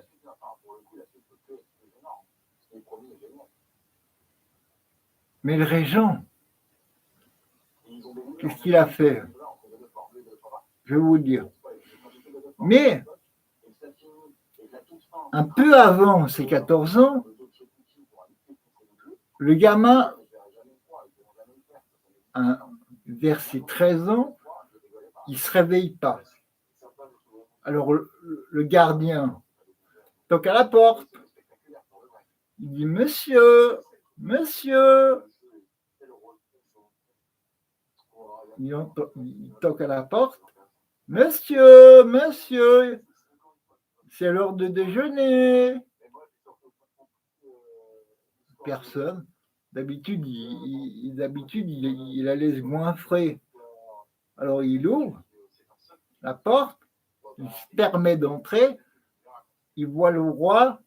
Mais le régent, qu'est-ce qu'il a fait? Je vais vous dire. Mais, un peu avant ses 14 ans, le gamin, vers ses 13 ans, il ne se réveille pas. Alors, le gardien toque à la porte. Il dit, monsieur. Il toque à la porte. Monsieur, c'est l'heure de déjeuner. Personne. D'habitude, il allait se goinfrer. Alors, il ouvre la porte, il se permet d'entrer, il voit le roi,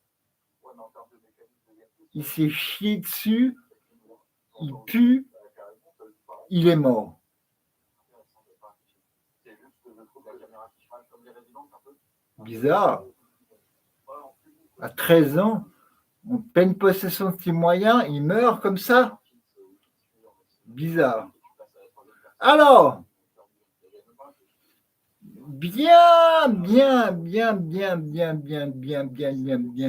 il s'est chié dessus, il pue, il est mort. Bizarre. À 13 ans, en pleine possession de ses moyens, il meurt comme ça. Bizarre. Alors, bien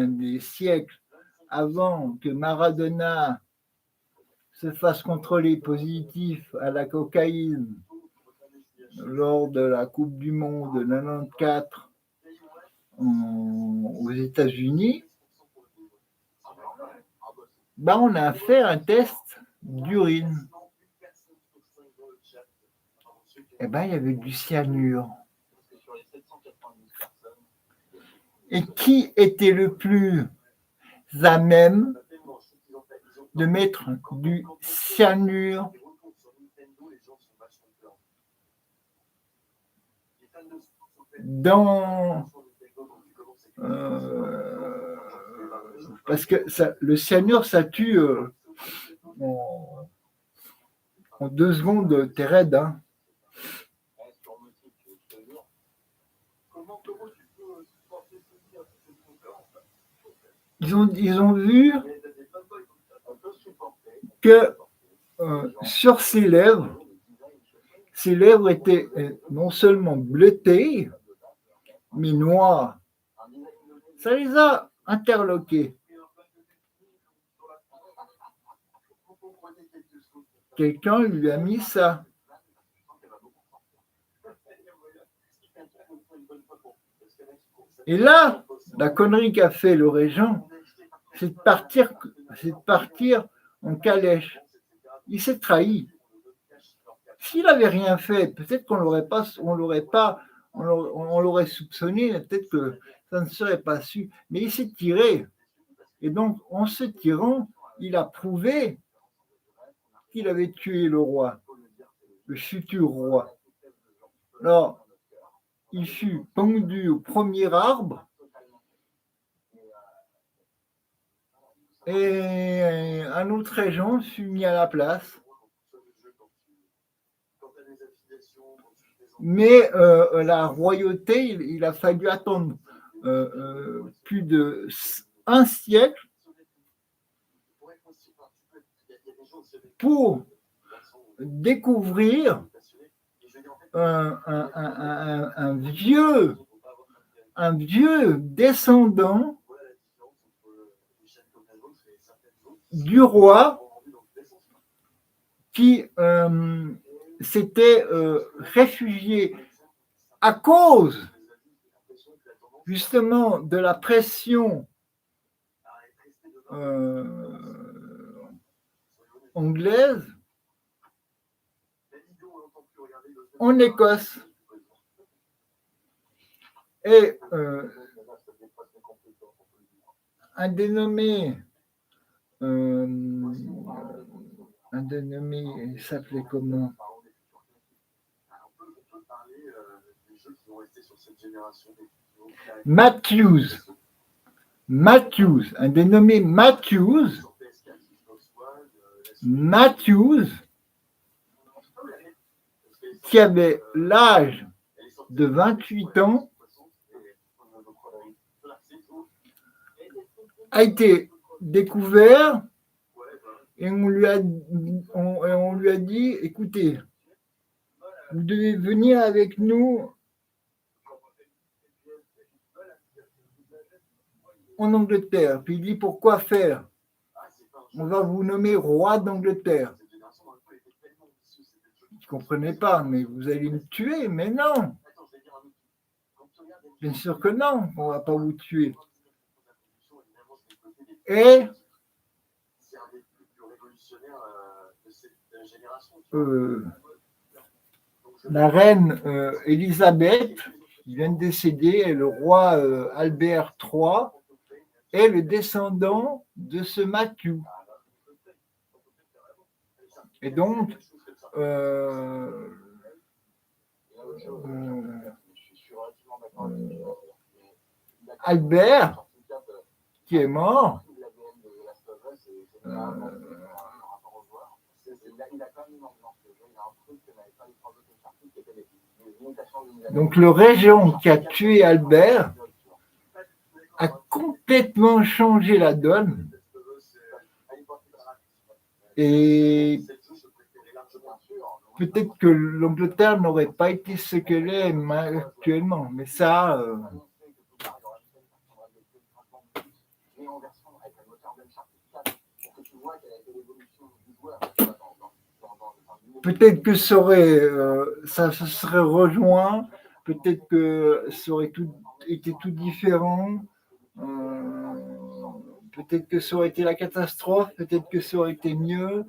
des siècles avant que Maradona se fasse contrôler positif à la cocaïne lors de la Coupe du Monde de 94 aux États-Unis, on a fait un test d'urine. Il y avait du cyanure. Et qui était le plus à même de mettre du cyanure dans... parce que le cyanure, ça tue en 2 secondes, t'es raide. Hein. Ils ont vu que sur ses lèvres étaient non seulement bleutées, mais noires. Ça les a interloqués. Quelqu'un lui a mis ça. Et là, la connerie qu'a fait le régent, c'est de partir en calèche. Il s'est trahi. S'il n'avait rien fait, peut-être qu'on l'aurait soupçonné, peut-être que ça ne serait pas su. Mais il s'est tiré. Et donc, en se tirant, il a prouvé qu'il avait tué le roi, le futur roi. Alors, il fut pendu au premier arbre et un autre régent fut mis à la place. Mais la royauté, il a fallu attendre plus d'1 siècle pour découvrir un vieux un vieux descendant Voilà la différence entre les chaînes comme la nôtre et certaines autres. du roi Ont rendu dans tous les sens. qui s'était réfugié à cause justement de la pression anglaise en Écosse. Et un dénommé, il s'appelait comment? Matthews, un dénommé Matthews, qui avait l'âge de 28 ans, a été découvert et on lui a dit, écoutez, vous devez venir avec nous en Angleterre. Puis il dit, pourquoi faire? On va vous nommer roi d'Angleterre. Je ne comprenais pas, mais vous allez me tuer, mais non. Bien sûr que non, on ne va pas vous tuer. Et la reine Élisabeth, qui vient de décéder, et le roi Albert III est le descendant de ce Matthew. Et donc, Albert, qui est mort, donc le régent qui a tué Albert a complètement changé la donne. Et peut-être que l'Angleterre n'aurait pas été ce qu'elle est actuellement, mais ça... peut-être que ça se serait rejoint, peut-être que ça aurait été tout différent, peut-être que ça aurait été la catastrophe, peut-être que ça aurait été mieux.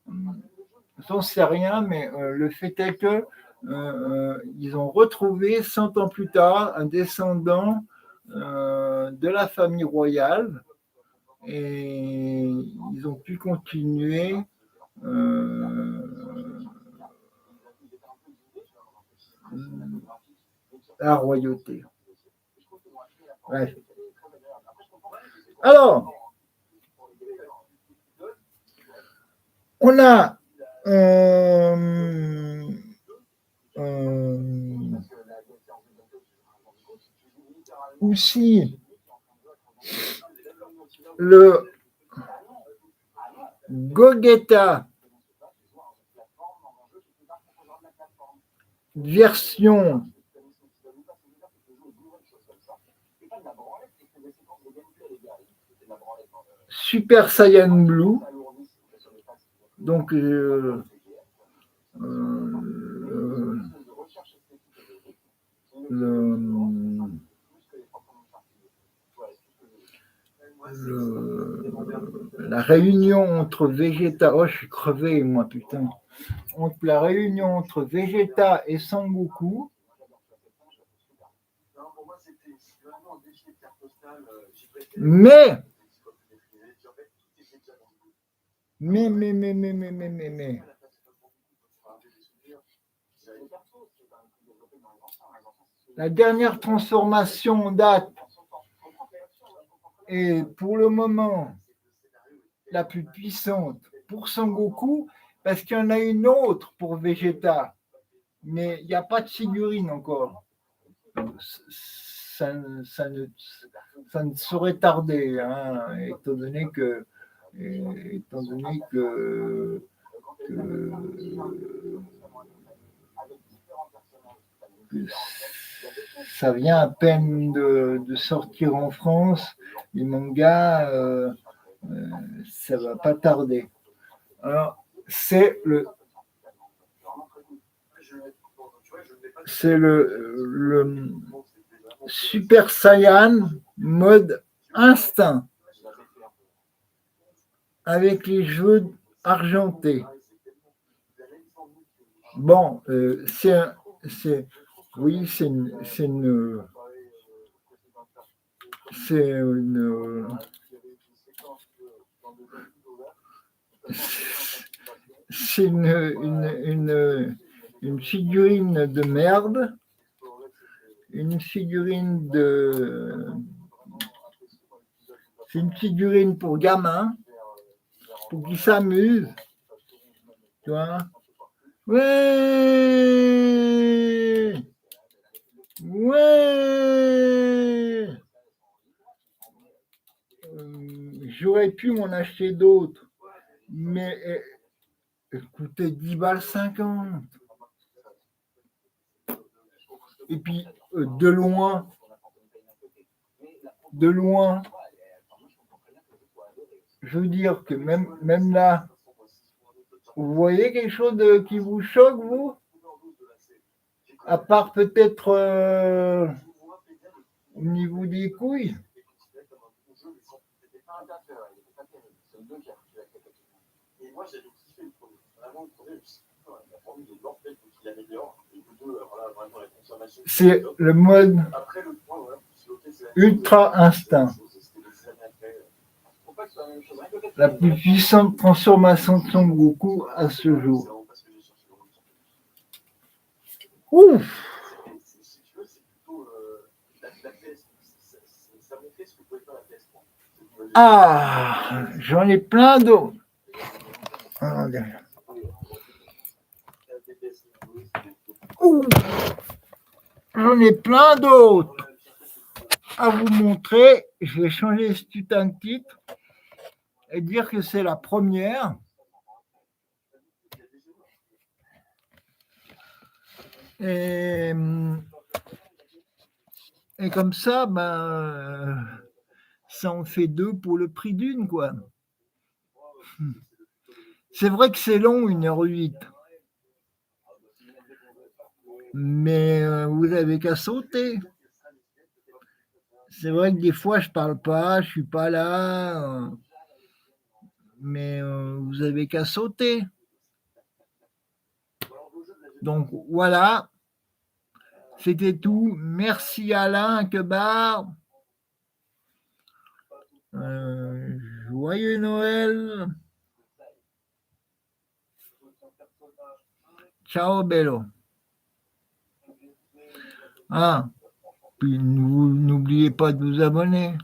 On ne sait rien, mais le fait est que ils ont retrouvé 100 ans plus tard un descendant de la famille royale et ils ont pu continuer la royauté. Ouais. Alors, on a aussi le Gogeta version Super Saiyan Blue. Donc, la réunion entre Vegeta, oh je suis crevé moi putain, entre la réunion entre Vegeta et Sangoku, mais la dernière transformation en date est pour le moment la plus puissante pour Sangoku, parce qu'il y en a une autre pour Vegeta, mais il n'y a pas de figurine encore. Ça ne saurait tarder, hein, étant donné que ça vient à peine de sortir en France. Les mangas, ça va pas tarder. Alors, c'est le Super Saiyan mode instinct avec les cheveux argentés. Bon, oui, c'est une figurine de merde, une figurine c'est une figurine pour gamins, pour qu'ils s'amusent, tu vois. Ouais, ouais. J'aurais pu m'en acheter d'autres, mais elle coûtait 10 balles 50. Et puis, de loin, je veux dire que même là, vous voyez quelque chose qui vous choque, vous? À part peut-être au niveau des couilles? Et moi, j'avais kiffé le premier. Vraiment, le premier, la formule de l'orpète qui l'améliore. Et vous deux, alors là, vraiment, la consommation. C'est le mode après, le point, voilà, ultra instinct. La plus puissante transformation de Son Goku à ce jour. Ouf! Ah, j'en ai plein d'autres. J'en ai plein d'autres à vous montrer. Je vais changer ce putain de titre et dire que c'est la première. Et comme ça, ça en fait deux pour le prix d'une, quoi. C'est vrai que c'est long, 1h08. Mais vous avez qu'à sauter. C'est vrai que des fois, je parle pas, je suis pas là. Mais vous avez qu'à sauter. Donc, voilà. C'était tout. Merci Alain Quebar. Joyeux Noël. Ciao bello. Ah, puis n'oubliez pas de vous abonner.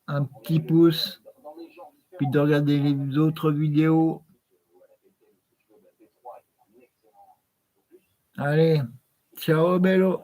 Un petit pouce, puis de regarder les autres vidéos. Allez, ciao bello.